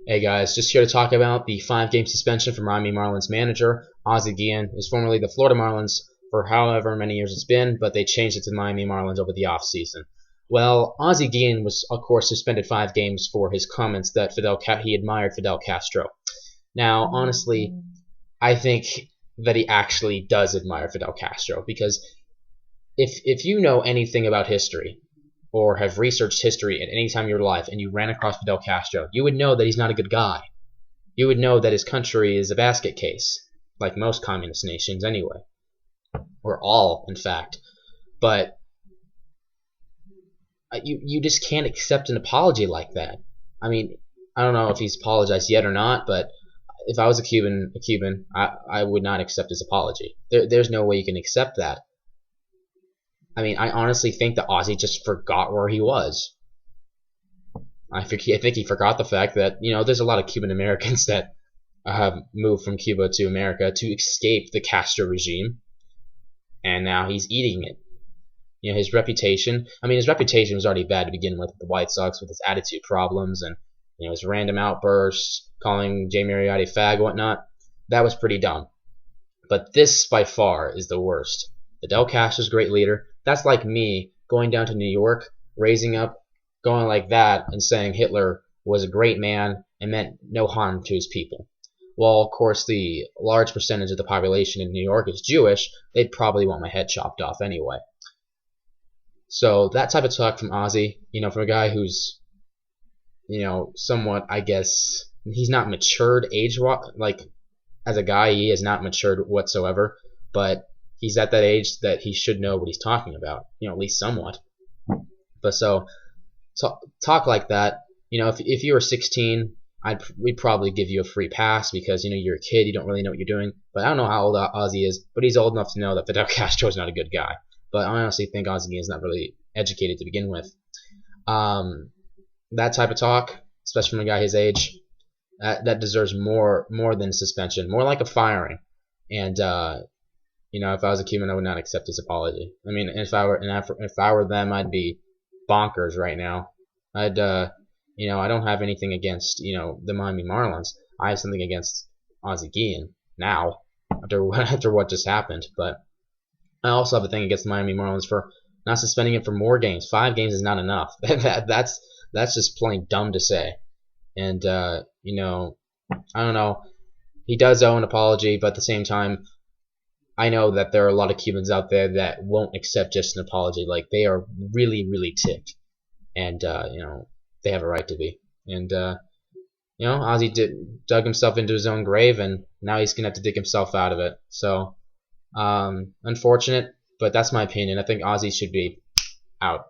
Hey guys, just here to talk about the 5-game suspension for Miami Marlins manager Ozzie Guillen, who's formerly the Florida Marlins for however many years it's been, but they changed it to Miami Marlins over the offseason. Well, Ozzie Guillen was, of course, suspended 5 games for his comments that he admired Fidel Castro. Now, honestly, I think that he actually does admire Fidel Castro because if you know anything about history, or have researched history at any time in your life and you ran across Fidel Castro, you would know that he's not a good guy. You would know that his country is a basket case, like most communist nations anyway. Or all, in fact. But you just can't accept an apology like that. I mean, I don't know if he's apologized yet or not, but if I was a Cuban, I would not accept his apology. There's no way you can accept that. I mean, I honestly think that Ozzie just forgot where he was. I think he forgot the fact that, there's a lot of Cuban Americans that have moved from Cuba to America to escape the Castro regime, and now he's eating it. His reputation was already bad to begin with the White Sox, with his attitude problems and his random outbursts, calling Jay Mariotti fag and whatnot. That was pretty dumb. But this, by far, is the worst. Fidel Castro's a great leader. That's like me going down to New York, raising up, going like that, and saying Hitler was a great man and meant no harm to his people. Well, of course, the large percentage of the population in New York is Jewish. They'd probably want my head chopped off anyway. So that type of talk from Ozzie, from a guy who's, somewhat, I guess, he's not matured like as a guy, he is not matured whatsoever, but he's at that age that he should know what he's talking about, at least somewhat. But so, talk like that, if you were 16, we'd probably give you a free pass because, you're a kid, you don't really know what you're doing. But I don't know how old Ozzie is, but he's old enough to know that Fidel Castro is not a good guy. But I honestly think Ozzie is not really educated to begin with. That type of talk, especially from a guy his age, that deserves more than suspension, more like a firing. And if I was a Cuban, I would not accept his apology. I mean, if I were them, I'd be bonkers right now. I don't have anything against the Miami Marlins. I have something against Ozzie Guillen now after what just happened. But I also have a thing against the Miami Marlins for not suspending him for more games. 5 games is not enough. That's just plain dumb to say. And I don't know. He does owe an apology, but at the same time, I know that there are a lot of Cubans out there that won't accept just an apology. Like, they are really, really ticked. And, they have a right to be. And, Ozzie dug himself into his own grave, and now he's going to have to dig himself out of it. So, unfortunate, but that's my opinion. I think Ozzie should be out.